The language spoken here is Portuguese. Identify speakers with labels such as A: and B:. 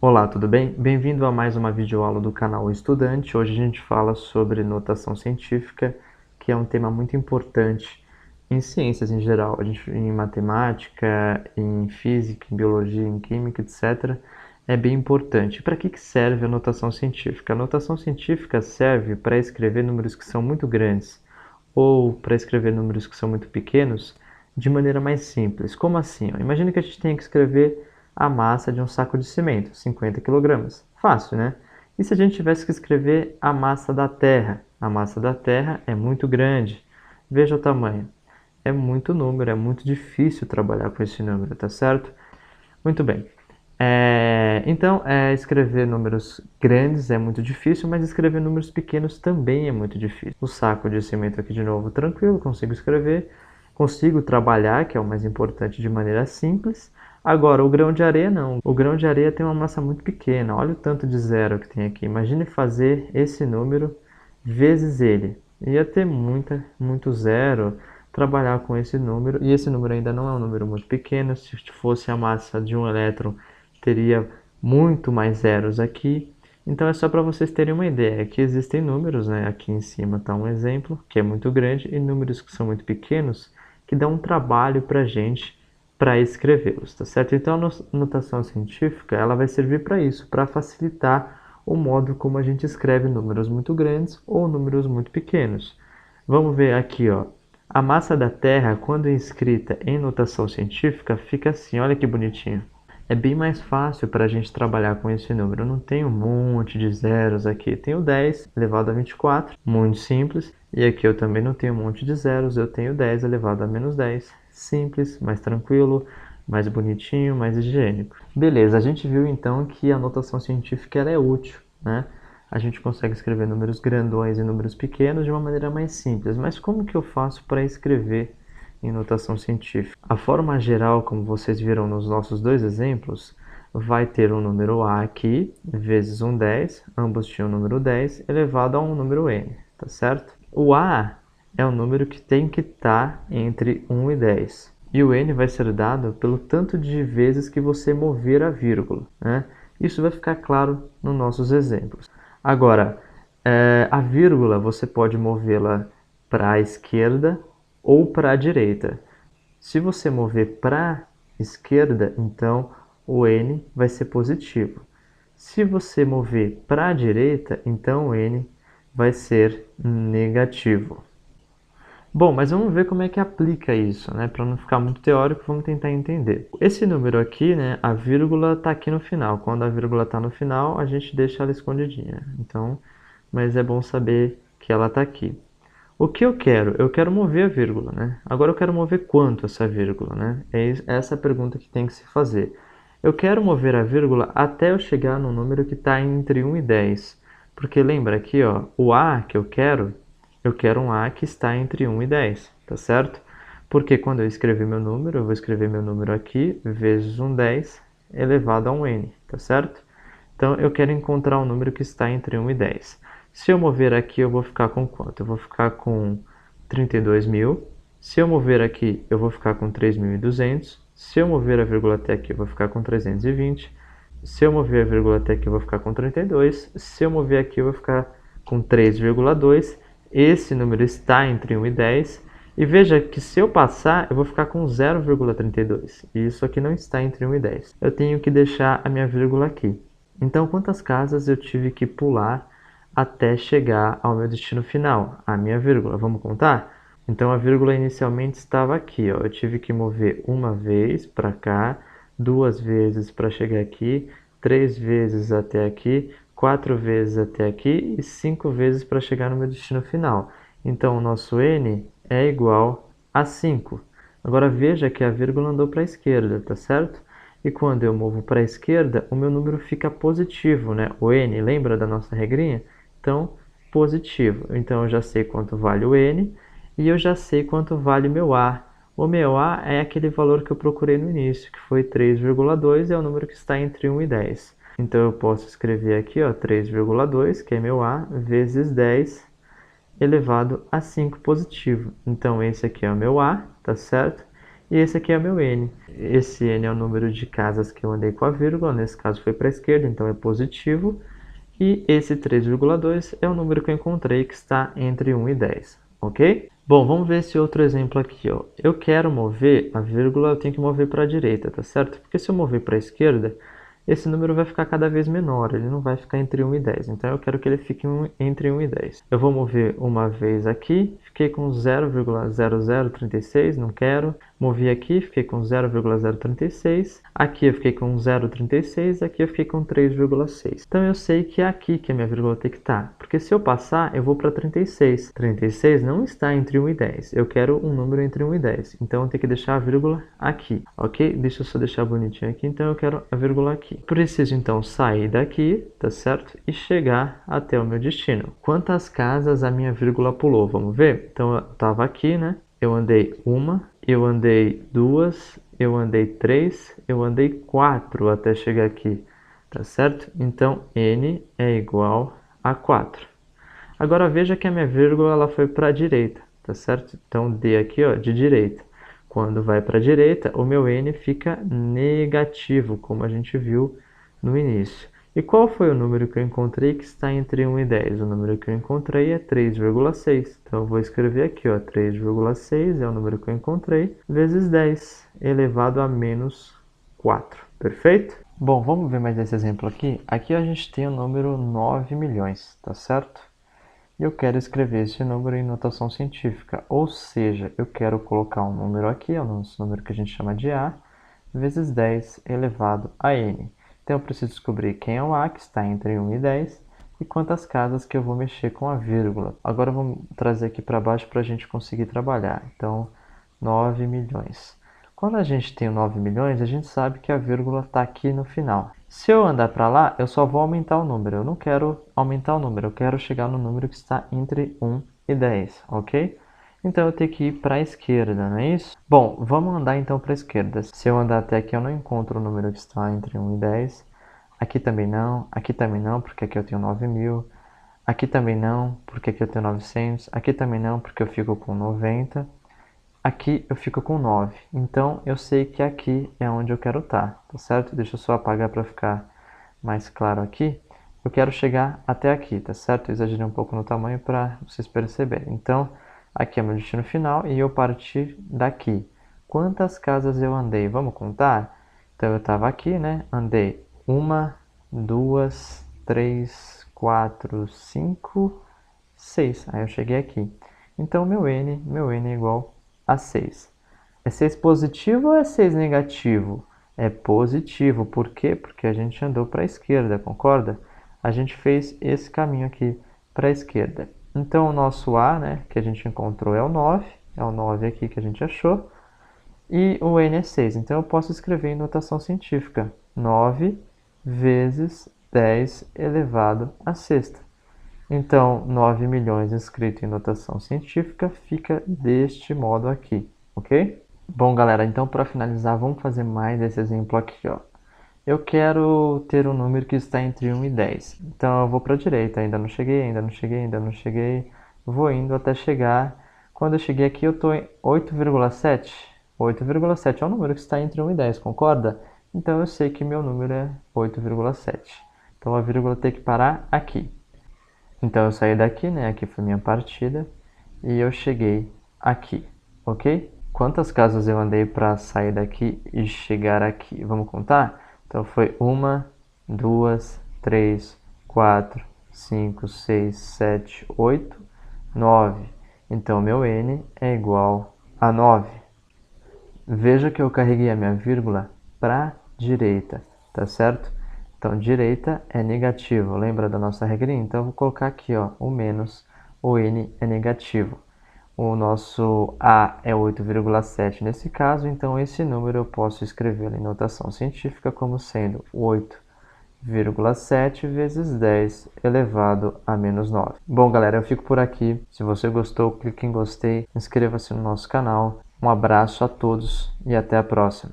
A: Olá, tudo bem? Bem-vindo a mais uma videoaula do canal Estudante. Hoje a gente fala sobre notação científica, que é um tema muito importante em ciências em geral, em matemática, em física, em biologia, em química, etc. É bem importante. Para que serve a notação científica? A notação científica serve para escrever números que são muito grandes ou para escrever números que são muito pequenos de maneira mais simples. Como assim? Imagina que a gente tenha que escrever a massa de um saco de cimento, 50 kg. Fácil, né? E se a gente tivesse que escrever a massa da Terra? A massa da Terra é muito grande. Veja o tamanho. É muito número, é muito difícil trabalhar com esse número, tá certo? Muito bem. Então, escrever números grandes é muito difícil, mas escrever números pequenos também é muito difícil. O saco de cimento aqui de novo, tranquilo, consigo escrever, consigo trabalhar, que é o mais importante, de maneira simples. Agora, o grão de areia não. O grão de areia tem uma massa muito pequena, olha o tanto de zero que tem aqui. Imagine fazer esse número vezes ele. Ia ter muito zero, trabalhar com esse número, e esse número ainda não é um número muito pequeno. Se fosse a massa de um elétron, teria muito mais zeros aqui. Então é só para vocês terem uma ideia que existem números, né? Aqui em cima está um exemplo que é muito grande e números que são muito pequenos que dão um trabalho para a gente para escrevê-los, tá certo? Então a notação científica ela vai servir para isso, para facilitar o modo como a gente escreve números muito grandes ou números muito pequenos. Vamos ver aqui, ó. A massa da Terra, quando escrita em notação científica, fica assim, olha que bonitinho. É bem mais fácil para a gente trabalhar com esse número. Não tem um monte de zeros aqui. Tenho 10 elevado a 24, muito simples. E aqui eu também não tenho um monte de zeros, eu tenho 10 elevado a menos 10. Simples, mais tranquilo, mais bonitinho, mais higiênico. Beleza, a gente viu então que a notação científica ela é útil, né? A gente consegue escrever números grandões e números pequenos de uma maneira mais simples. Mas como que eu faço para escrever em notação científica? A forma geral, como vocês viram nos nossos dois exemplos, vai ter um número A aqui, vezes um 10, ambos tinham o número 10, elevado a um número n, tá certo? O A é um número que tem que estar entre 1 e 10. E o n vai ser dado pelo tanto de vezes que você mover a vírgula, né? Isso vai ficar claro nos nossos exemplos. Agora, a vírgula você pode movê-la para a esquerda ou para a direita. Se você mover para a esquerda, então o n vai ser positivo. Se você mover para a direita, então o n vai ser negativo. Bom, mas vamos ver como é que aplica isso, né? Para não ficar muito teórico, vamos tentar entender. Esse número aqui, né? A vírgula está aqui no final. Quando a vírgula está no final, a gente deixa ela escondidinha. Então, mas é bom saber que ela está aqui. O que eu quero? Eu quero mover a vírgula, né? Agora eu quero mover quanto essa vírgula, né? É essa a pergunta que tem que se fazer. Eu quero mover a vírgula até eu chegar no número que está entre 1 e 10. Porque lembra aqui, ó, o A que eu quero um A que está entre 1 e 10, tá certo? Porque quando eu escrever meu número, eu vou escrever meu número aqui, vezes um 10 elevado a um n, tá certo? Então, eu quero encontrar um número que está entre 1 e 10. Se eu mover aqui, eu vou ficar com quanto? Eu vou ficar com 32.000. Se eu mover aqui, eu vou ficar com 3.200. Se eu mover a vírgula até aqui, eu vou ficar com 320. Se eu mover a vírgula até aqui, eu vou ficar com 32. Se eu mover aqui, eu vou ficar com 3,2. Esse número está entre 1 e 10. E veja que se eu passar, eu vou ficar com 0,32. E isso aqui não está entre 1 e 10. Eu tenho que deixar a minha vírgula aqui. Então, quantas casas eu tive que pular até chegar ao meu destino final, a minha vírgula? Vamos contar? Então, a vírgula inicialmente estava aqui, ó. Eu tive que mover uma vez para cá, duas vezes para chegar aqui, 3 vezes até aqui, 4 vezes até aqui e 5 vezes para chegar no meu destino final. Então, o nosso n é igual a 5. Agora, veja que a vírgula andou para a esquerda, tá certo? E quando eu movo para a esquerda, o meu número fica positivo, né? O n, lembra da nossa regrinha? Então, positivo. Então, eu já sei quanto vale o n e eu já sei quanto vale meu a. O meu a é aquele valor que eu procurei no início, que foi 3,2, é o número que está entre 1 e 10. Então, eu posso escrever aqui, ó, 3,2, que é meu a, vezes 10 elevado a 5 positivo. Então, esse aqui é o meu a, tá certo? e esse aqui é o meu N. Esse N é o número de casas que eu andei com a vírgula, nesse caso foi para a esquerda, então é positivo. E esse 3,2 é o número que eu encontrei que está entre 1 e 10, ok? Bom, vamos ver esse outro exemplo aqui, ó. Eu quero mover a vírgula, eu tenho que mover para a direita, tá certo? Porque se eu mover para a esquerda, esse número vai ficar cada vez menor, ele não vai ficar entre 1 e 10. Então eu quero que ele fique entre 1 e 10. Eu vou mover uma vez aqui, fiquei com 0,0036, não quero. Movi aqui, fiquei com 0,036. Aqui eu fiquei com 0,36, aqui eu fiquei com 3,6. Então eu sei que é aqui que a minha vírgula tem que estar, porque se eu passar, eu vou para 36. 36 não está entre 1 e 10, eu quero um número entre 1 e 10. Então eu tenho que deixar a vírgula aqui, ok? Deixa eu só deixar bonitinho aqui, então eu quero a vírgula aqui. Preciso então sair daqui, tá certo? E chegar até o meu destino. Quantas casas a minha vírgula pulou? Vamos ver? Então eu estava aqui, né? Eu andei uma, eu andei duas, eu andei três, eu andei 4 até chegar aqui, tá certo? Então N é igual a 4. Agora veja que a minha vírgula ela foi para a direita, tá certo? Então D aqui, ó, de direita. Quando vai para a direita, o meu N fica negativo, como a gente viu no início. E qual foi o número que eu encontrei que está entre 1 e 10? O número que eu encontrei é 3,6. Então eu vou escrever aqui, ó, 3,6 é o número que eu encontrei, vezes 10 elevado a menos 4. Perfeito? Bom, vamos ver mais esse exemplo aqui. Aqui a gente tem o número 9 milhões, tá certo? E eu quero escrever esse número em notação científica, ou seja, eu quero colocar um número aqui, é o nosso número que a gente chama de A, vezes 10 elevado a N. Então eu preciso descobrir quem é o A, que está entre 1 e 10, e quantas casas que eu vou mexer com a vírgula. Agora vamos trazer aqui para baixo para a gente conseguir trabalhar. Então, 9 milhões. Quando a gente tem 9 milhões, a gente sabe que a vírgula está aqui no final. Se eu andar para lá, eu só vou aumentar o número. Eu não quero aumentar o número, eu quero chegar no número que está entre 1 e 10, ok? Então eu tenho que ir para a esquerda, não é isso? Bom, vamos andar então para a esquerda. Se eu andar até aqui, eu não encontro o número que está entre 1 e 10. Aqui também não, porque aqui eu tenho 9.000. Aqui também não, porque aqui eu tenho 900. Aqui também não, porque eu fico com 90. Aqui eu fico com 9. Então eu sei que aqui é onde eu quero estar, tá certo? Deixa eu só apagar para ficar mais claro aqui. Eu quero chegar até aqui, tá certo? Eu exagerei um pouco no tamanho para vocês perceberem. Então, aqui é meu destino final e eu partir daqui. Quantas casas eu andei? Vamos contar? Então eu estava aqui, né? Andei 1, 2, 3, 4, 5, 6. Aí eu cheguei aqui. Então meu N é igual a 6. É 6 positivo ou é 6 negativo? É positivo. Por quê? Porque a gente andou para a esquerda, concorda? A gente fez esse caminho aqui para a esquerda. Então, o nosso A, né, que a gente encontrou é o 9. É o 9 aqui que a gente achou. E o N é 6. Então, eu posso escrever em notação científica. 9 vezes 10 elevado à sexta. Então, 9 milhões escrito em notação científica fica deste modo aqui, ok? Bom, galera, então para finalizar, vamos fazer mais esse exemplo aqui, ó. Eu quero ter um número que está entre 1 e 10. Então, eu vou para a direita, ainda não cheguei. Vou indo até chegar. Quando eu cheguei aqui, eu estou em 8,7. 8,7 é o número que está entre 1 e 10, concorda? Então, eu sei que meu número é 8,7. Então, a vírgula tem que parar aqui. Então eu saí daqui, né? Aqui foi minha partida e eu cheguei aqui, ok? Quantas casas eu andei para sair daqui e chegar aqui? Vamos contar? Então foi 1, 2, 3, 4, 5, 6, 7, 8, 9. Então meu N é igual a 9. Veja que eu carreguei a minha vírgula para a direita, tá certo? Então, direita é negativo, lembra da nossa regrinha? Então, eu vou colocar aqui, ó, o menos, o N é negativo. O nosso A é 8,7 nesse caso, então esse número eu posso escrever em notação científica como sendo 8,7 vezes 10 elevado a menos 9. Bom, galera, eu fico por aqui. Se você gostou, clique em gostei, inscreva-se no nosso canal. Um abraço a todos e até a próxima.